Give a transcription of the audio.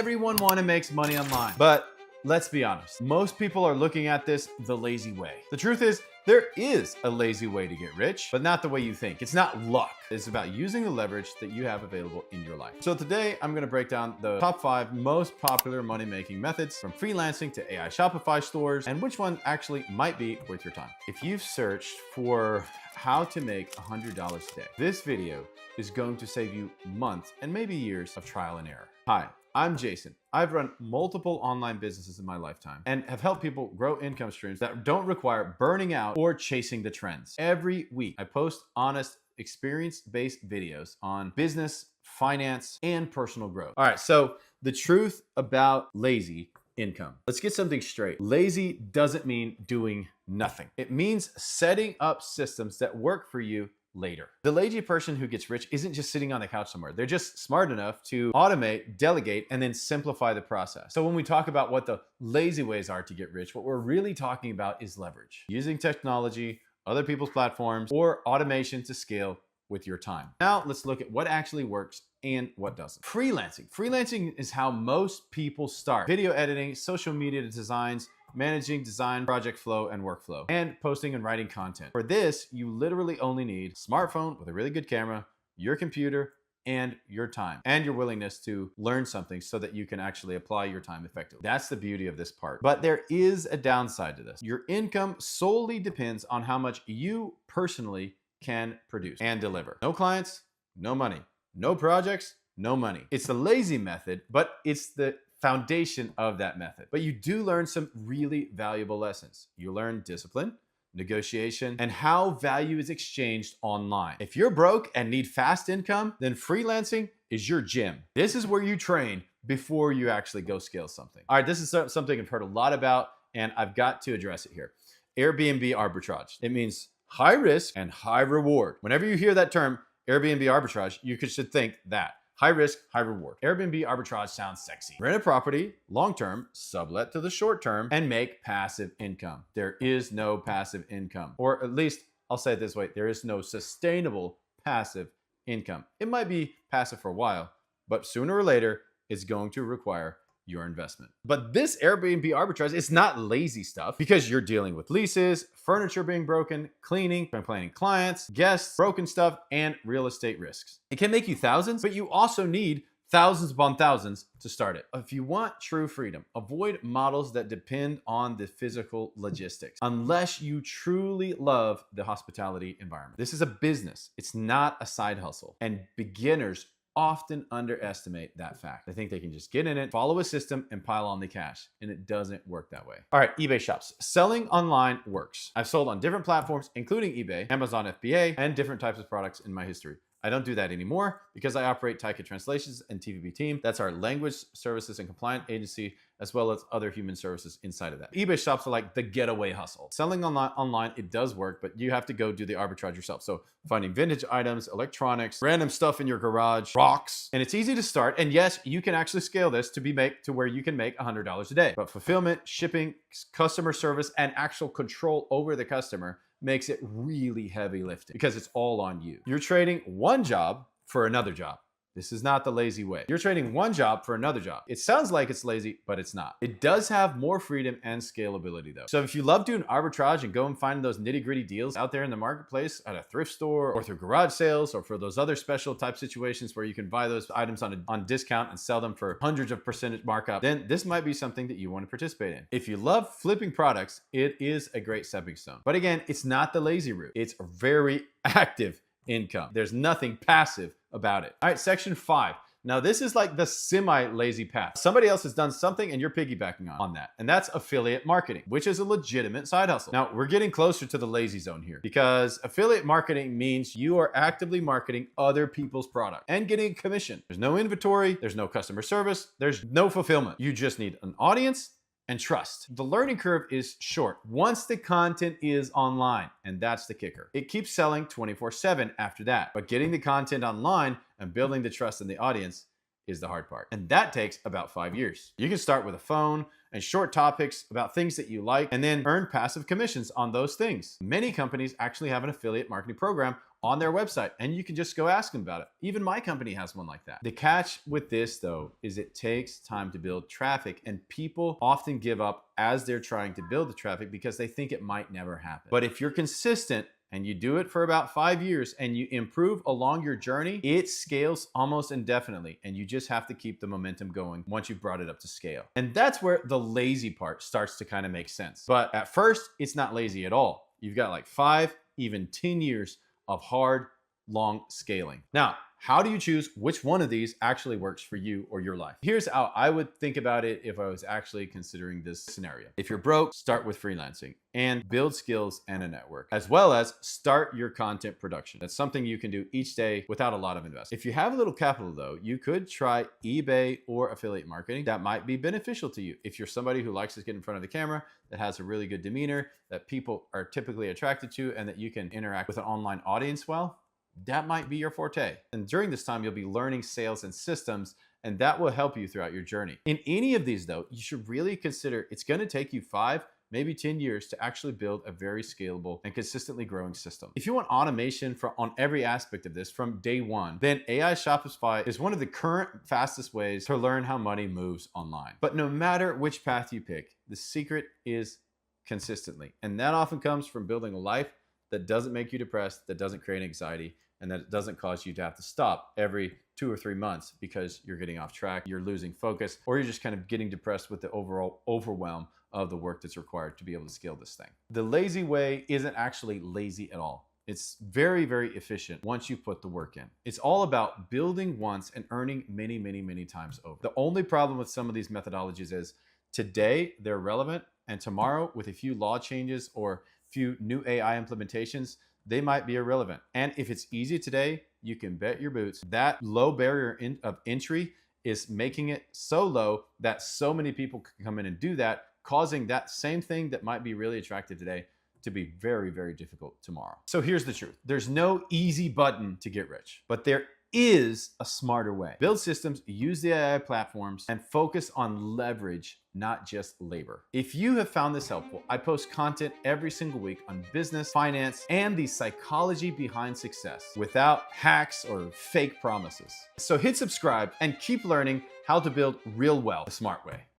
Everyone wants to make money online. But let's be honest, most people are looking at this the lazy way. The truth is, there is a lazy way to get rich, but not the way you think. It's not luck. It's about using the leverage that you have available in your life. So today, I'm gonna break down the top 5 most popular money-making methods, from freelancing to AI Shopify stores, and which one actually might be worth your time. If you've searched for how to make $100 a day, this video is going to save you months and maybe years of trial and error. Hi, I'm Jason. I've run multiple online businesses in my lifetime and have helped people grow income streams that don't require burning out or chasing the trends. Every week, I post honest, experience-based videos on business, finance, and personal growth. All right, so the truth about lazy income. Let's get something straight. Lazy doesn't mean doing nothing. It means setting up systems that work for you later. The lazy person who gets rich isn't just sitting on the couch somewhere. They're just smart enough to automate, delegate, and then simplify the process. So when we talk about what the lazy ways are to get rich, what we're really talking about is leverage. Using technology, other people's platforms, or automation to scale with your time. Now let's look at what actually works and what doesn't. Freelancing. Freelancing is how most people start. Video editing, social media designs, managing design, project flow, and workflow, and posting and writing content. For this, you literally only need a smartphone with a really good camera, your computer, and your time, and your willingness to learn something so that you can actually apply your time effectively. That's the beauty of this part. But there is a downside to this. Your income solely depends on how much you personally can produce and deliver. No clients, no money. No projects, no money. It's the lazy method, but it's the foundation of that method. But you do learn some really valuable lessons. You learn discipline, negotiation, and how value is exchanged online. If you're broke and need fast income, then freelancing is your gym. This is where you train before you actually go scale something. All right, this is something I've heard a lot about, and I've got to address it here. Airbnb arbitrage. It means high risk and high reward. Whenever you hear that term, Airbnb arbitrage, you should think that. High risk, high reward. Airbnb arbitrage sounds sexy. Rent a property, long-term, sublet to the short-term, and make passive income. There is no passive income. Or at least, I'll say it this way, there is no sustainable passive income. It might be passive for a while, but sooner or later, it's going to require your investment. But this Airbnb arbitrage is not lazy stuff, because you're dealing with leases, furniture being broken, cleaning, complaining clients, guests, broken stuff, and real estate risks. It can make you thousands, but you also need thousands upon thousands to start it. If you want true freedom, avoid models that depend on the physical logistics, unless you truly love the hospitality environment. This is a business. It's not a side hustle, and beginners often underestimate that fact. They think they can just get in it, follow a system, and pile on the cash, and it doesn't work that way. All right, eBay shops. Selling online works. I've sold on different platforms, including eBay, Amazon FBA, and different types of products in my history. I don't do that anymore because I operate Taika Translations and TVB Team. That's our language services and compliant agency, as well as other human services inside of that. eBay shops are like the getaway hustle. Selling online, it does work, but you have to go do the arbitrage yourself. So finding vintage items, electronics, random stuff in your garage, rocks, and it's easy to start. And yes, you can actually scale this to where you can make $100 a day. But fulfillment, shipping, customer service, and actual control over the customer makes it really heavy lifting, because it's all on you. You're trading one job for another job. This is not the lazy way. You're trading one job for another job. It sounds like it's lazy, but it's not. It does have more freedom and scalability though. So if you love doing arbitrage and go and find those nitty gritty deals out there in the marketplace at a thrift store or through garage sales, or for those other special type situations where you can buy those items on discount and sell them for hundreds of percentage markup, then this might be something that you want to participate in. If you love flipping products, it is a great stepping stone. But again, it's not the lazy route. It's a very active income. There's nothing passive about it. All right, section 5. Now this is like the semi-lazy path. Somebody else has done something and you're piggybacking on that. And that's affiliate marketing, which is a legitimate side hustle. Now we're getting closer to the lazy zone here, because affiliate marketing means you are actively marketing other people's product and getting a commission. There's no inventory, there's no customer service, there's no fulfillment. You just need an audience and trust. The learning curve is short once the content is online, and that's the kicker. It keeps selling 24/7 after that, but getting the content online and building the trust in the audience is the hard part. And that takes about 5 years. You can start with a phone and short topics about things that you like, and then earn passive commissions on those things. Many companies actually have an affiliate marketing program on their website, and you can just go ask them about it. Even my company has one like that. The catch with this though is it takes time to build traffic, and people often give up as they're trying to build the traffic because they think it might never happen. But if you're consistent and you do it for about 5 years and you improve along your journey, it scales almost indefinitely. And you just have to keep the momentum going once you've brought it up to scale. And that's where the lazy part starts to kind of make sense. But at first, it's not lazy at all. You've got like 5, even 10 years of hard, long scaling. Now, how do you choose which one of these actually works for you or your life? Here's how I would think about it if I was actually considering this scenario. If you're broke, start with freelancing and build skills and a network, as well as start your content production. That's something you can do each day without a lot of investment. If you have a little capital though, you could try eBay or affiliate marketing. That might be beneficial to you. If you're somebody who likes to get in front of the camera, that has a really good demeanor, that people are typically attracted to, and that you can interact with an online audience well, that might be your forte. And during this time, you'll be learning sales and systems, and that will help you throughout your journey. In any of these though, you should really consider it's going to take you 5, maybe 10 years to actually build a very scalable and consistently growing system. If you want automation on every aspect of this from day one, then AI Shopify is one of the current fastest ways to learn how money moves online. But no matter which path you pick, the secret is consistently. And that often comes from building a life that doesn't make you depressed, that doesn't create anxiety, and that it doesn't cause you to have to stop every 2 or 3 months because you're getting off track, you're losing focus, or you're just kind of getting depressed with the overall overwhelm of the work that's required to be able to scale this thing. The lazy way isn't actually lazy at all. It's very, very efficient once you put the work in. It's all about building once and earning many, many, many times over. The only problem with some of these methodologies is today they're relevant, and tomorrow with a few law changes or few new AI implementations, they might be irrelevant. And if it's easy today, you can bet your boots that low barrier of entry is making it so low that so many people can come in and do that, causing that same thing that might be really attractive today to be very, very difficult tomorrow. So here's the truth. There's no easy button to get rich, but there is a smarter way. Build systems, use the AI platforms, and focus on leverage, not just labor. If you have found this helpful, I post content every single week on business, finance, and the psychology behind success without hacks or fake promises. So hit subscribe and keep learning how to build real wealth the smart way.